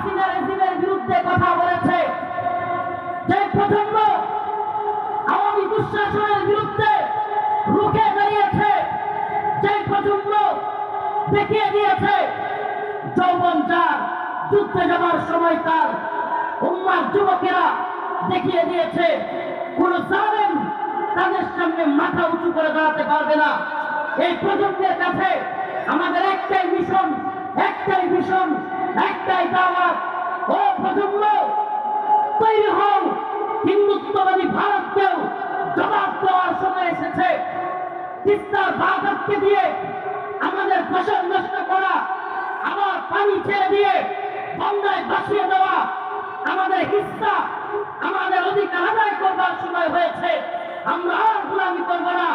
হাসিনা রেজিমের বিরুদ্ধে কথা বলেছে, যে প্রজন্ম আওয়ামী দুঃশাসনের বিরুদ্ধে রুখে দাঁড়িয়েছে, যে প্রজন্ম দেখিয়ে দিয়েছে যৌবন যার যুদ্ধে যাবার সময় তার উম্মার যুবকেরা দেখিয়ে দিয়েছে কোন জালেম তাদের সামনে মাথা উঁচু করে দাঁড়াতে পারবে না। এই প্রজন্মের কাছে আমাদের একটাই মিশন, একটাই দাওয়াত। ও প্রজন্ম, তৈরি হও, হিন্দুত্ববাদী ভারতকেও জবাব দেওয়ার সময় এসেছে। তিস্তার বাঁধকে দিয়ে আমাদের ফসল নষ্ট করা, আবার পানি ছেড়ে দিয়ে বন্যায় ভাসিয়ে দেওয়া, আমাদের হিস্সা, আমাদের অধিকার আদায় করবার সময় হয়েছে। আমরা আর গোলামি করবো না,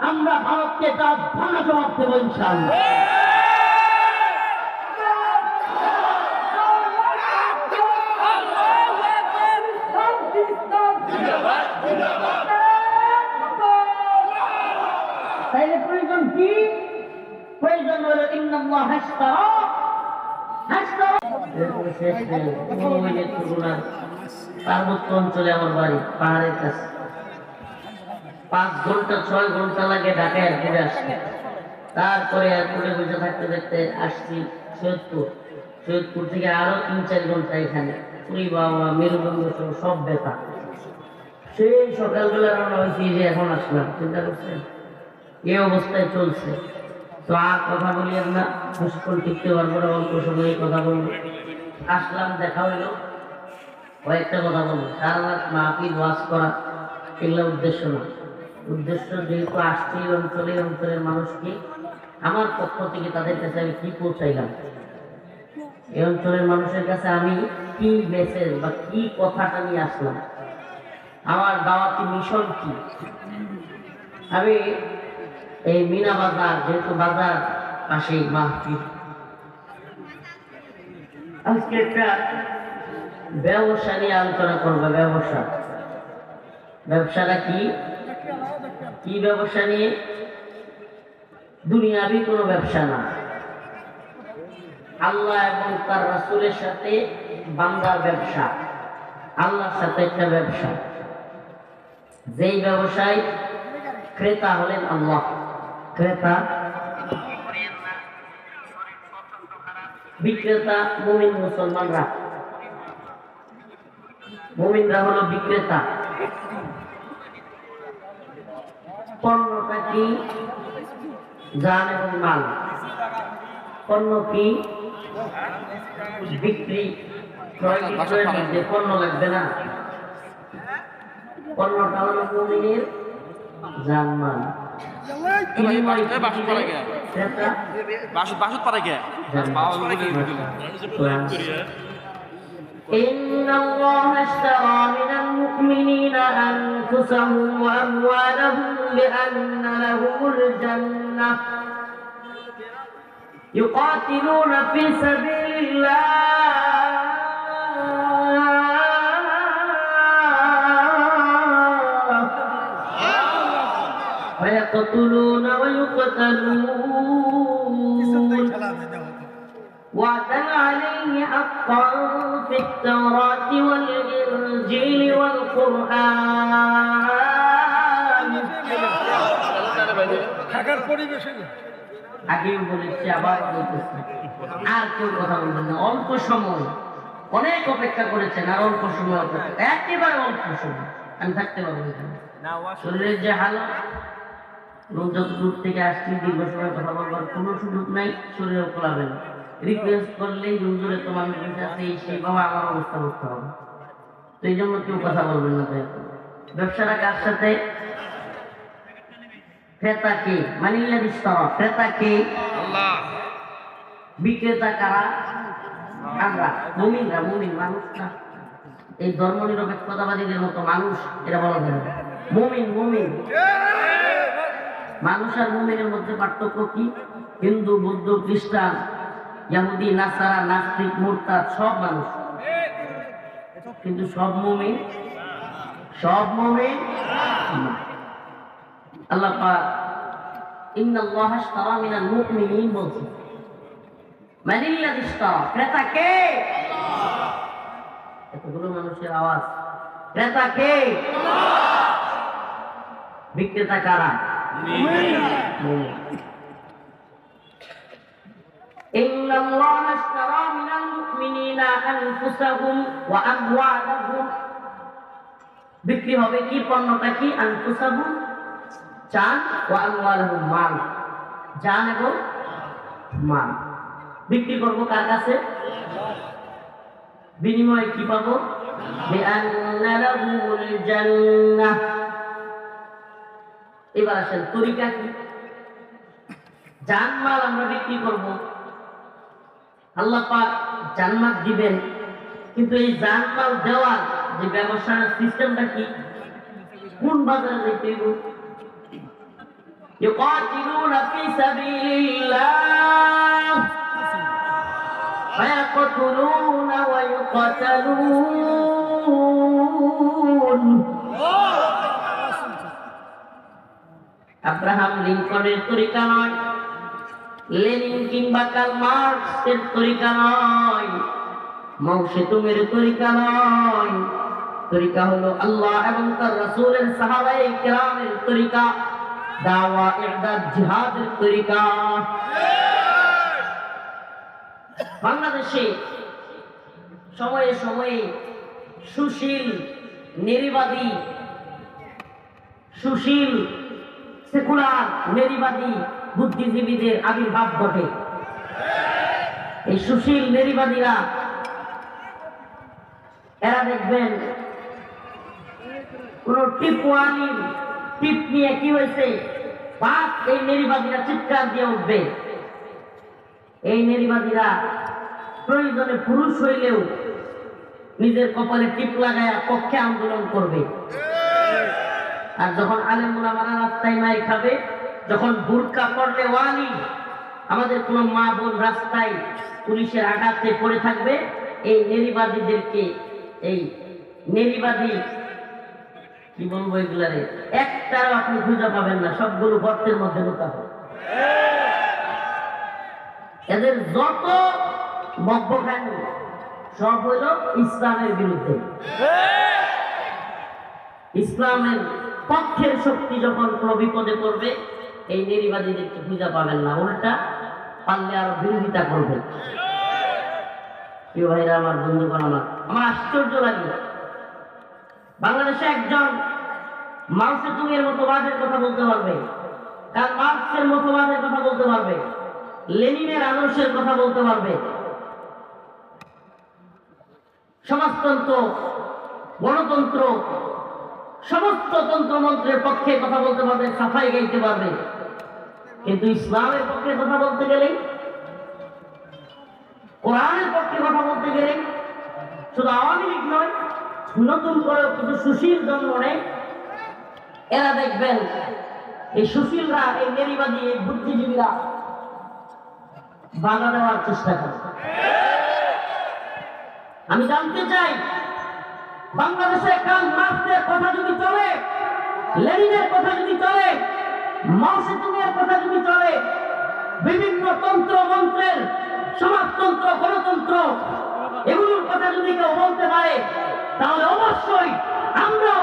আমরা ভারতকে তার ভাঙা জবাব দেবো ইনশাআল্লাহ। তাইলে প্রয়োজন কি? প্রয়োজন হলো ইন্নাল্লাহ হাশতারা পার্বত্য অঞ্চলে আমার বাড়ি, পাহাড়ের কাছে। 5 ঘন্টা 6 ঘন্টা লাগে ঢাকা এয়ারপোর্টে আসতে। তারপরে এয়ারপোর্টে বসে থাকতে থাকতে আসছি সৈয়দপুর থেকে আরো 3-4 ঘন্টা এখানে। পুরী বাবা মেরুদণ্ড সব ব্যথা। সেই সকালবেলা রওনা হয়েছি, যে এখন আসলাম। চিন্তা করছেন এই অবস্থায় চলছে। তো আর কথা বলি আমরা, কিছুক্ষণ টিকতে পারবো না, অল্প সময়ে কথা বলবো। আসলাম, দেখা হইলো, কয়েকটা কথা বলবো। সারা রাত মাহফিল ওয়াজ করা এগুলো উদ্দেশ্য না। উদ্দেশ্য যেহেতু আসছি অঞ্চলের মানুষকে আমার পক্ষ থেকে তাদের কাছে আমি কি পৌঁছাইলাম, এই অঞ্চলের মানুষের কাছে আমি কি মেসেজ বা কি কথাটা নিয়ে আসলাম, আমার দাওয়াতি মিশন কি। আমি এই মিনা বাজার, যেহেতু বাজার পাশেই মাহফিল, আজকে একটা ব্যবসা নিয়ে আলোচনা করবো। ব্যবসাটা কি? কি ব্যবসা নিয়ে? দুনিয়াবি কোনো ব্যবসা না, আল্লাহ এবং তার রাসূলের সাথে বান্দার ব্যবসা, আল্লাহর সাথে একটা ব্যবসা। যেই ব্যবসায় ক্রেতা হলেন আল্লাহ, ক্রেতা, বিক্রেতা মুমিন মুসলমানরা, মুমিনরা হলো বিক্রেতা। পণ্যটা কি? জান এবং মাল। পণ্য কি? বিক্রি, ক্রয় বিক্রয়ের মধ্যে পণ্য লাগবে না। পণ্যটা হলো মুমিনের জান মাল। إن الله اشترى من المؤمنين أنفسهم وأموالهم بأن لهم الجنة يقاتلون في سبيل الله ويقتلون ويقتلون وعدا عليه حقا في التوراة والإنجيل والقرآن। আগেও বলেছি, আবার বলতেছি, আর কেউ কথা বলবেন না। অল্প সময়, অনেক অপেক্ষা করেছেন, আর অল্প সময় অপেক্ষা, একেবারে অল্প সময় আমি থাকতে পারবো এখানে। শরীরের যে হালত, যত দূর থেকে আসছি, দীর্ঘ সময় কথা বলবার কোনো সুযোগ নাই, শরীরেও খোলাবে না। রিকোয়েস্ট করলেই হুজুরে তো মানুষ আছে, সেইভাবে আমার অবস্থা করতে হবে। তো এই জন্য কেউ কথা বলবেন না। ব্যবসাটা কার সাথে? ক্রেতা কে? মানিল্লা ইশতারা। ক্রেতা কে? আল্লাহ। বিক্রেতা কারা? আমরা মুমিনরা। মুমিন মানুষ না, এই ধর্ম নিরপেক্ষতাবাদীদের মতো মানুষ এরা বলা যায় না। মুমিন, মুমিন। মানুষ আর মুমিনের মধ্যে পার্থক্য কি? হিন্দু, বৌদ্ধ, খ্রিস্টান, ইহুদি, নাসারা, নাস্তিক, মুরতাদ সব মানুষ, কিন্তু সব মুমিন? সব মুমিন না। আল্লাহ পাক ইন্নাল্লাহ আশতারা মিনাল মুমিনিন বলছেন। মানিল্লাযী ইশতারা, ক্রেতা কে? এতগুলো মানুষের আওয়াজ। ক্রেতা কে? বিক্রেতা কারা? ইন্নাল্লাহা আশতারা মিনাল মুমিনিনা আনফুসাহুম ওয়া আমওয়ালাহুম। বিক্রি হবে কি? পণ্যটা কি? আনফুসাহুম জান, ওয়া আমওয়ালাহুম মাল, জান এবং মাল। বিক্রি করবো কার কাছে? বিনিময়ে কি পাবো? বিআন্না লাহুমুল জান্নাহ। এবার আসেন তরিকা কি? জান মাল আমরা বিক্রি করব, আল্লাহ পাক জান্নাত দিবেন, কিন্তু এই জান মাল দেওয়ার যে ব্যবসার সিস্টেমটা কি? কোন বাজারে যেতে হবে? ইউকাতিলুনা ফি সাবিলিল্লাহ ফায়াকতুলুনা ওয়া ইউকাতালুন। আব্রাহাম লিঙ্কনের তরিকা নয়, লেনিন কিংবা কার্ল মার্কসের তরিকা নয়, মাও সেতুংয়ের তরিকা নয়। তরিকা হলো আল্লাহ এবং তার রাসূলের সাহাবায়ে কিরামের তরিকা, দাওয়া ইরদাদ জিহাদের তরিকা। বাংলাদেশে সময়ে সময়ে সুশীল, নেরিবাদী, সুশীল সেকুলার নেরিবাদী বুদ্ধিজীবীদের আবির্ভাব ঘটে। এই সুশীল নেরিবাদীরা, এরা দেখবেন কোন টিপওয়ালির টিপ নিয়ে কি হয়েছে, বাপ এই নেরিবাদীরা চিৎকার দিয়ে উঠবে। এই নেরিবাদীরা প্রয়োজনে পুরুষ হইলেও নিজের কপালে টিপ লাগায় পক্ষে আন্দোলন করবে। আর যখন আলেম ওলামারা রাস্তায় মাই খাবে, যখন বুরকা পড়লে ওয়ালি, আমাদের কোন মা বোন রাস্তায় পুলিশের আঘাতে পড়ে থাকবে, এই নেরিবাদীদেরকে, এই নেরিবাদী কি বলবো এগুলারে, একটাও আপনি খুঁজে পাবেন না, সবগুলো গর্তের মধ্যে লুকাবে। এদের যত বকবকানি সব হইল ইসলামের বিরুদ্ধে। ইসলামের পক্ষের শক্তি যখন কোন বিপদে পড়বে, এই নেরিবাদীদেরকে খুঁজে পাবেন না, উল্টা পারলে আরো বিরোধিতা করবে। প্রিয় ভাইরা আমার, বন্ধুগণ আমার আশ্চর্য লাগে, বাংলাদেশে একজন মাও সেতুংয়ের মতবাদের কথা বলতে পারবে, কার্ল মার্কসের মতবাদের কথা বলতে পারবে, লেনিনের আদর্শের কথা বলতে পারবে, সমাজতন্ত্র, গণতন্ত্র, সমস্ত তন্ত্রমন্ত্রের পক্ষে কথা বলতে পারবে, সাফাই গাইতে পারবে, কিন্তু ইসলামের পক্ষে কথা বলতে গেলে, কোরআনের পক্ষে কথা বলতে গেলে, শুধু আওয়ামী লীগ নয়, নতুন করে কিছু সুশীল জন্ম নেয়। এরা দেখবেন এই সুশীলরা, এই নেরিবাদী, এই বুদ্ধিজীবীরা বাধা দেওয়ার চেষ্টা করে। আমি জানতে চাই, বাংলাদেশে কার্ল মার্কসের কথা যদি চলে, লেনিনের কথা যদি চলে, মাও সেতুংয়ের কথা যদি চলে, বিভিন্ন তন্ত্র মন্ত্রের, সমাজতন্ত্র, গণতন্ত্র, এগুলোর কথা যদি কেউ বলতে পারে, তাহলে অবশ্যই আমরা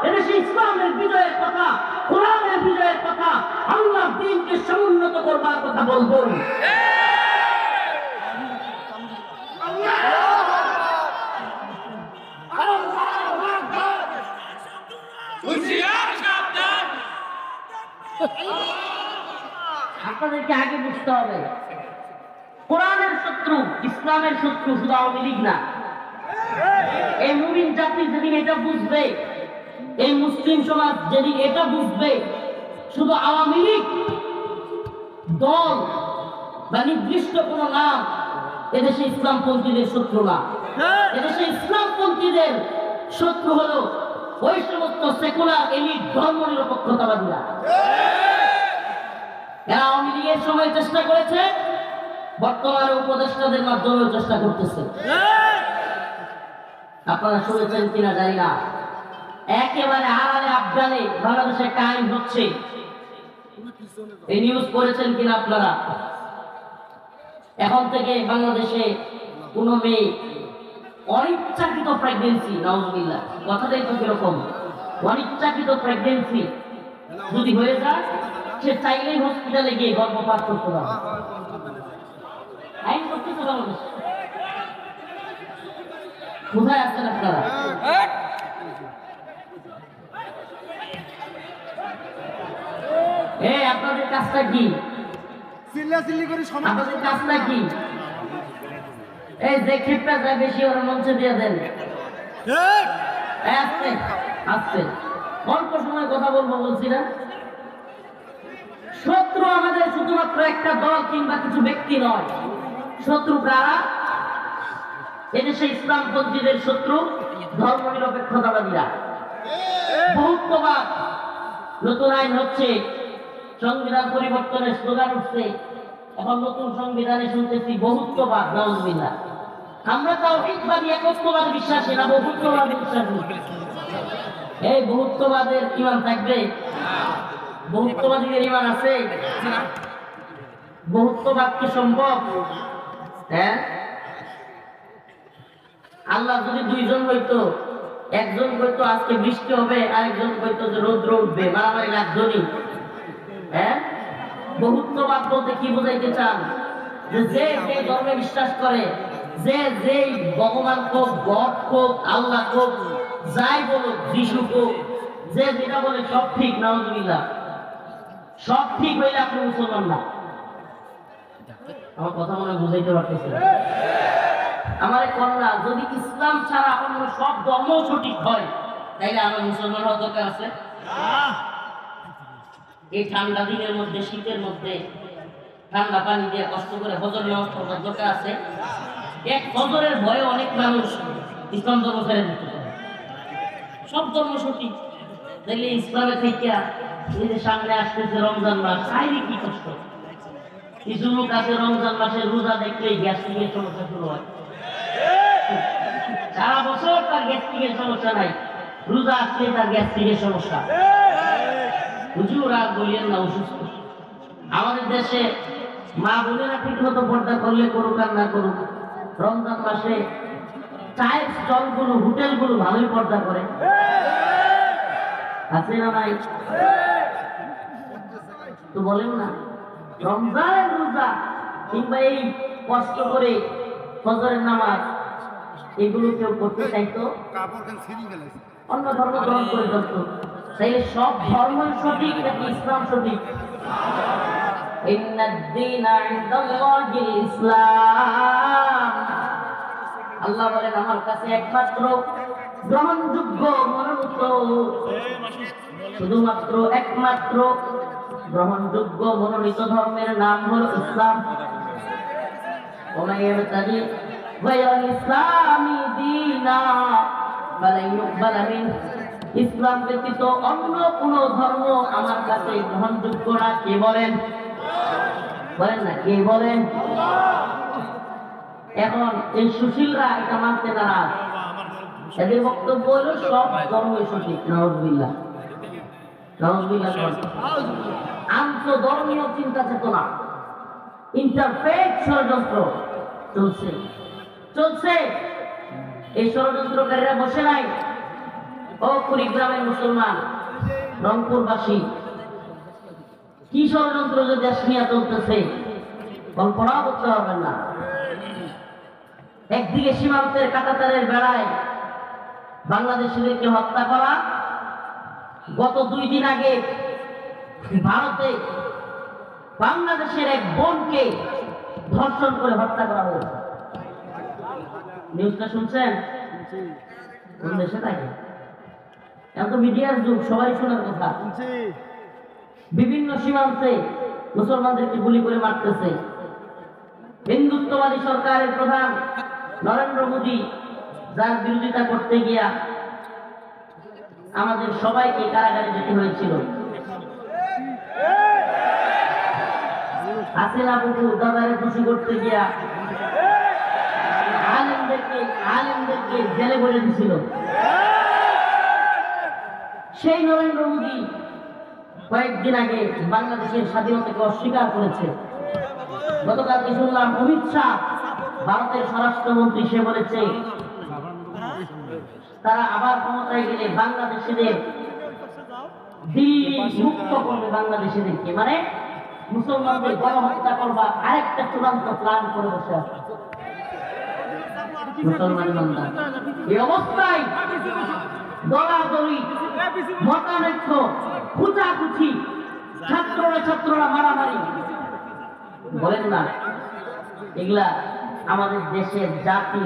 এদেশে ইসলামের বিজয়ের কথা, কোরআনের বিজয়ের কথা, আল্লাহর দ্বীনকে সমুন্নত করবার কথা বলবো। আপনাদেরকে আগে বুঝতে হবে, কোরআনের শত্রু, ইসলামের শত্রু শুধু আওয়ামী লীগ না। এই মুমিন জাতি যেদিন এটা বুঝবে, এই মুসলিম সমাজ যেদিন এটা বুঝবে, শুধু আওয়ামী লীগ দল বা নির্দিষ্ট কোন নাম এদেশে ইসলামপন্থীদের শত্রু না। এদেশে ইসলামপন্থীদের শত্রু হলো ওই সমস্ত সেকুলার এলিট ধর্ম নিরপেক্ষতাবাদীরা। এরা আওয়ামী লীগের সময় চেষ্টা করেছে, বর্তমানে উপদেষ্টাদের মাধ্যমে চেষ্টা করতেছে। আপনারা শুনেছেন কিনা জানি না, একেবারে আড়ালে আফগানে বাংলাদেশে কায়েম হচ্ছে, এই নিউজ পড়েছেন কিনা আপনারা? এখন থেকে বাংলাদেশে কোনো মেয়ে অনিচ্ছাকৃত প্রেগনেন্সি, নাউজুবিল্লাহ, কথাটাই তো কিরকম। অনিচ্ছাকৃত প্রেগনেন্সি যদি হয়ে যায়, সে চাইলেই হসপিটালে গিয়ে গর্ভপাত করতে পারে। আইন করতেছে বাংলাদেশ। কোথায় আছেন আপনারা? আপনাদের কাজটা কি? আপনাদের কাজটা কি? এই যে ক্ষেপটা যায় বেশি ওরা মঞ্চে দিয়ে দেন। আস্তে আস্তে অল্প সময় কথা বলবো বলছি না। শত্রু আমাদের শুধুমাত্র একটা দল কিংবা কিছু ব্যক্তি নয়। শত্রু কারা? এদেশে ইসলামপন্থীদের শত্রু ধর্ম নিরপেক্ষতাবাদীরা, বহুত্ববাদ। নতুন আইন হচ্ছে, সংবিধান পরিবর্তনের স্লোগান উঠছে, এখন নতুন সংবিধানে শুনতেছি বহুত্ববাদ। নাউজুবিল্লাহ। আমরা তাওহীদবাদী একত্ববাদে বিশ্বাসী না, বহুত্ববাদে বিশ্বাসী। এই বহুত্ববাদের ঈমান থাকবে? বহুত্ববাদীদের ঈমান আছে? বহুত্ববাদ কি সম্ভব? হ্যাঁ, আল্লাহ যদি দুইজন হইতো, একজন কইতো আজকে বৃষ্টি হবে, আরেকজন কইতো যে রৌদ্র উঠবে, মারামারি লাগজনই। হ্যাঁ, বহুত্ববাদ বলতে কি বোঝাইতে চান? যে যে ধর্মে বিশ্বাস করে, যে যে ভগবান হোক, গড হোক, আল্লাহ হোক, যাই বলুক, যিশু হোক, যে যেটা বলে সব ঠিক। নাউজুবিল্লাহ। সব ঠিক হইলে আপনি মুসলমান না। আমার কথা মনে বুঝাইতে পারতেছে? আমার কন্যা, যদি ইসলাম ছাড়া অন্য সব ধর্ম সঠিক হয়, তাইলে আমার মুসলমান হওয়ার দরকার আছে? এই ঠান্ডা দিনের মধ্যে, শীতের মধ্যে ঠান্ডা পানি দিয়ে কষ্ট করে হজর নামাজ পড়ার দরকার আছে? এক হজরের ভয়ে অনেক মানুষ ইসলাম ধর্ম ছেড়ে দিতে পারে। সব ধর্ম সঠিক, তাইলে ইসলামে থেকে এই যে সামনে আসতেছে রমজান মাস, খাইলে কি কষ্ট। কিছু লোক আছে রমজান মাসে রোজা দেখলেই গ্যাস্ট্রিকের সমস্যা শুরু হয়। সারা বছর তার গ্যাস্ট্রিকের সমস্যা নাই, রোজা আসলে তার গ্যাস্ট্রিকের সমস্যা। হুজুর আর বলিয়েন না, অসুস্থ। আমাদের দেশে মা বোনেরা ঠিক মতো পর্দা করলে করুক আর না করুক, রমজান মাসে চায়ের স্টলগুলো, হোটেলগুলো ভালোই পর্দা করে। আছে না নাই? তো বলেন না, রমজানের রোজা কিংবা এই কষ্ট করে ফজরের নামাজ, এগুলো কেউ করতে চাইতো? অন্য ধর্ম গ্রহণ করে ধরত। তাইলে সব ধর্ম সঠিক নাকি ইসলাম সঠিক? ইসলাম। আল্লাহ বলেন, আমার কাছে একমাত্র গ্রহণযোগ্য মনোনীত, শুধুমাত্র একমাত্র গ্রহণযোগ্য মনোনীত ধর্মের নাম হল ইসলাম। ইসলাম ব্যতীত অন্য কোন ধর্ম আমার কাছে গ্রহণযোগ্য না। কে বলেন? বলেন না, কে বলেন? এখন এই সুশীলরা এটা মানতে নারাজ। এদের বক্তব্য হলো সব ধর্মই সঠিক। নাউজুবিল্লাহ। নাউজুবিল্লাহ। আন্তধর্মীয় চিন্তা চেতনা, ইন্টারফেথ ষড়যন্ত্র চলছে চলছে। এই ষড়যন্ত্রকারীরা বসে নাই। ও কুড়িগ্রামের মুসলমান, রংপুরবাসী, কি ষড়যন্ত্র যে দেশ নিয়ে চলতেছে কল্পনাও করতে পারবেন না। একদিকে সীমান্তের কাঁটাতারের বেড়ায় বাংলাদেশিদেরকে হত্যা করা। গত 2 দিন আগে ভারতে বাংলাদেশের এক বোনকে ধর্ষণ করে হত্যা করা হয়েছে। নিউজটা শুনছেন? কোন দেশে থাকে? এখন তো মিডিয়ার যুগ, সবাই শোনার কথা। বিভিন্ন সীমান্তে মুসলমানদেরকে গুলি করে মারতেছে। হিন্দুত্ববাদী সরকারের প্রধান নরেন্দ্র মোদী, যার বিরোধিতা করতে গিয়া আমাদের সবাইকে কারাগারে যেতে হয়েছিল। হাসিনা বুকু দাদারে খুশি করতে গিয়া আলেমদেরকে জেলে ভরে দিছিল। সেই নরেন্দ্র মোদী কয়েকদিন আগে বাংলাদেশের স্বাধীনতাকে অস্বীকার করেছে। গতকালকে শুনলাম অমিত শাহ, ভারতের স্বরাষ্ট্রমন্ত্রী, সে বলেছে তারা আবার ক্ষমতায় গেলে বাংলাদেশিদের দিল্লি মুক্ত করবে, বাংলাদেশিদেরকে মানে মুসলমানদের গণহত্যা করবার আরেকটা চূড়ান্ত প্ল্যান করে বসে আছে মুসলমান বান্দা। এই অবস্থায় দলাদলি, মতানৈক্য, খুঁচাখুচি, ছাত্ররা মারামারি, বলেন না এগুলা আমাদের দেশের জাতি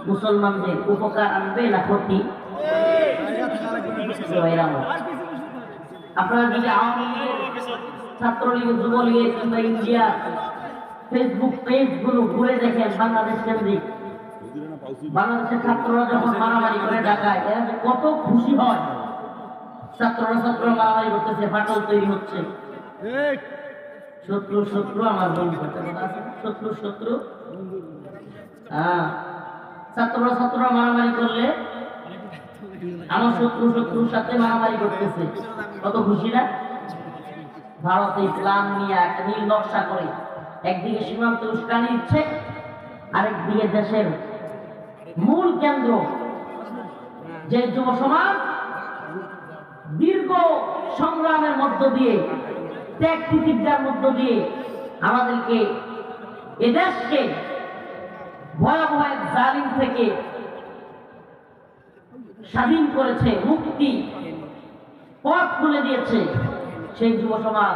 মুসলমানদের উপকার আনবে না ক্ষতি? আপনারা যদি আওয়ামী লীগের, ছাত্রলীগের, যুবলীগের কিংবা ইন্ডিয়া ফেসবুক পেজ গুলো ঘুরে দেখেন বাংলাদেশ কেন্দ্রিক, বাংলাদেশের ছাত্ররা যখন মারামারি করে ডাকায় এরা যে কত খুশি হয়। ছাত্ররা মারামারি করতেছে, ফাটল তৈরি হচ্ছে। শত্রু আমার বন্ধু, শত্রু হ্যাঁ, ছাত্ররা মারামারি করলে আমার শত্রুর সাথে মারামারি করতেছে, কত খুশি না? ভারত এই প্ল্যান নিয়ে একটা নীল নকশা করে একদিকে সীমান্তে উস্কানি দিচ্ছে, আরেকদিকে দেশের মূল কেন্দ্র যে যুব সমাজ দীর্ঘ সংগ্রামের মধ্য দিয়ে, ত্যাগ তিতিক্ষার মধ্য দিয়ে আমাদেরকে এদেশকে ভয়াবহ এক জালিম থেকে স্বাধীন করেছে, মুক্তি পথ খুলে দিয়েছে, সেই যুব সমাজ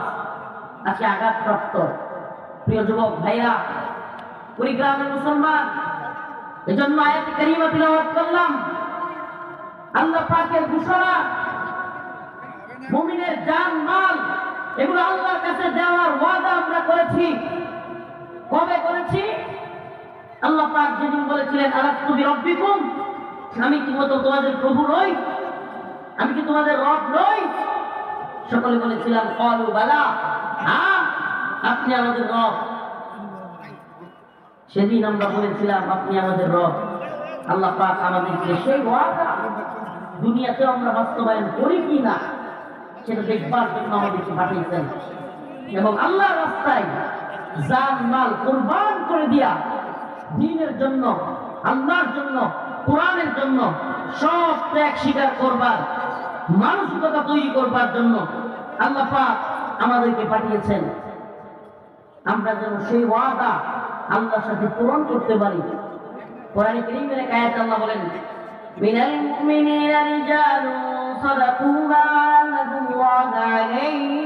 আজকে আঘাতপ্রাপ্ত। প্রিয় যুবক ভাইরা, কুড়িগ্রামের মুসলমান, এজন্য আয়াত কারিমা তিলাওয়াত করলাম। আল্লাহ পাকের ঘোষণা, মুমিনের জান মাল এগুলো আল্লাহর কাছে দেওয়ার ওয়াদা আমরা করেছি। কবে করেছি? আল্লাহ পাক যেদিন বলেছিলেন আলাস্তু বিরাব্বিকুম, আমি কি তোমাদের প্রভু নই? আমি কি তোমাদের রব নই? সকলে বলেছিলাম ক্বালু বালা, হ্যাঁ আপনি আমাদের রব। সেদিন আমরা বলেছিলাম আপনি আমাদের রব। আল্লাহ পাক আমাদেরকে সেই ওয়াদা দুনিয়াতে আমরা বাস্তবায়ন করি কি না সেটা দেখবার জন্য আমাদেরকে পাঠিয়েছেন, এবং আল্লাহর রাস্তায় জান মাল কুরবান করে দিয়া দ্বীনের জন্য, আল্লাহর জন্য, কোরআনের জন্য সব ত্যাগ স্বীকার করবার মানসিকতা তৈরি করবার জন্য আল্লাহ পাক আমাদেরকে পাঠিয়েছেন। আমরা যেন সেই ওয়াদা আল্লাহর সাথে পূরণ করতে পারি। কোরআনে কারীমের এক আয়াতে আল্লাহ বলেন, মিনাল মুমিনিনা রিজালুন সাদাকু মা আহাদুল্লাহ আলাইহি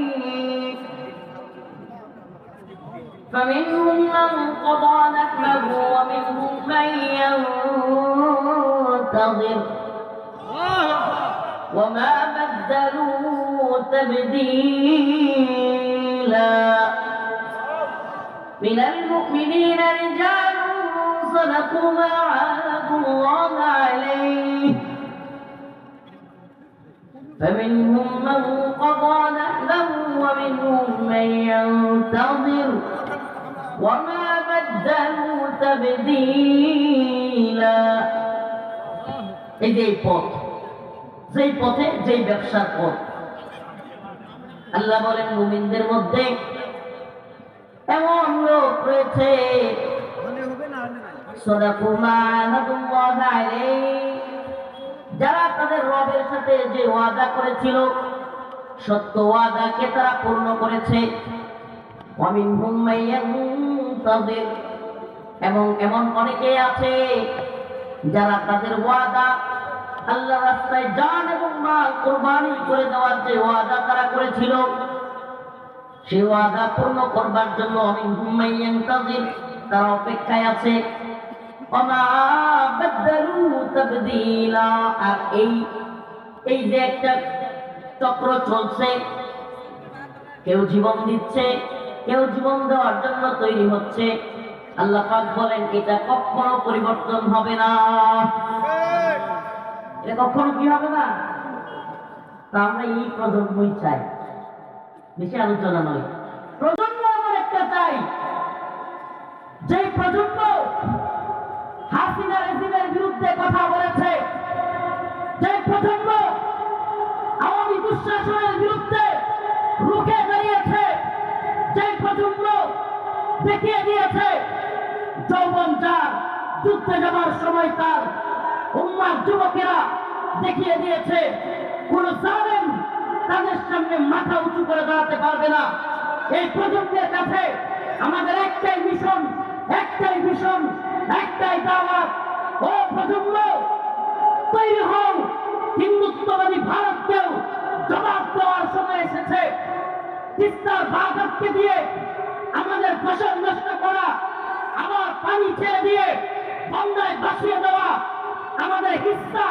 فمنهم من قضى نحبه ومنهم من ينتظر وما بدلوا تبديلا من المؤمنين رجال صدقوا ما عاهدوا الله عليه فمنهم من قضى نحبه ومنهم من ينتظر وما بدلوا تبديلا। এই যে পথ, যেই পথে, যেই ব্যবসার পথ, আল্লাহ বলেন মুমিনদের মধ্যে এমন লোক রয়েছে সাদাকু মা আহাদুল্লাহ আলাইহি, যারা তাদের রবের সাথে যে ওয়াদা করেছিল সত্য ওয়াদাকে তারা পূর্ণ করেছে। ওয়ামিনহুম মান ইয়ানতাযির, এবং এমন অনেকে আছে যারা তাদের ওয়াদা, আল্লাহর রাস্তায় জান এবং মাল কুরবানি করে দেওয়ার যে ওয়াদা তারা করেছিল সেই ওয়াদা পূর্ণ করবার জন্য ওয়ামিনহুম মান ইয়ানতাযির, তারা অপেক্ষায় আছে। ওমা বাদদালু তাবদীলা, আর এই যে একটা চক্র চলছে, কেউ জীবন দিচ্ছে, কেউ জীবন দেওয়ার জন্য তৈরি হচ্ছে, আল্লাহ পাক বলেন এটা কখনো পরিবর্তন হবে না। এটা কখনো কি হবে না? তা আমরা এই প্রজন্মই চাই, বেশি আলোচনা নয়। প্রজন্ম আমার একটা চাই, যে প্রজন্ম হাসিনা রেজিমের বিরুদ্ধে কথা বলেছে, যে প্রজন্ম আওয়ামী দুঃশাসনের বিরুদ্ধে রুখে দাঁড়িয়েছে, যে প্রজন্ম দেখিয়ে দিয়েছে যৌবন যার যুদ্ধে যাবার সময় তার উম্মার যুবকেরা দেখিয়ে দিয়েছে কোন জালেম তাদের সামনে মাথা উঁচু করে দাঁড়াতে পারবে না। এই প্রজন্মের কাছে আমাদের একটাই মিশন, একটাই দাওয়াত। ও প্রজন্ম, তৈরি হও, হিন্দুত্ববাদী ভারতকেও জবাব দেওয়ার সময় এসেছে। তিস্তার বাঁধকে দিয়ে আমাদের ফসল নষ্ট করা, আবার পানি ছেড়ে দিয়ে বন্যায় ভাসিয়ে দেওয়া, আমাদের হিস্সা,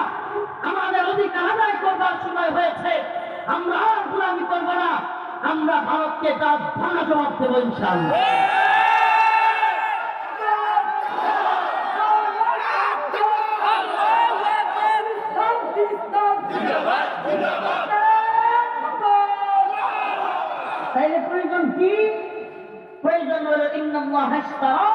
আমাদের অধিকার আদায় করবার সময় হয়েছে। আমরা আর গোলামি করবো না, আমরা ভারতকে তার ভাঙা জবাব দেবো ইনশাআল্লাহ। তাইলে প্রয়োজন কি? প্রয়োজন হলো ইন্নাল্লাহ ইশতারা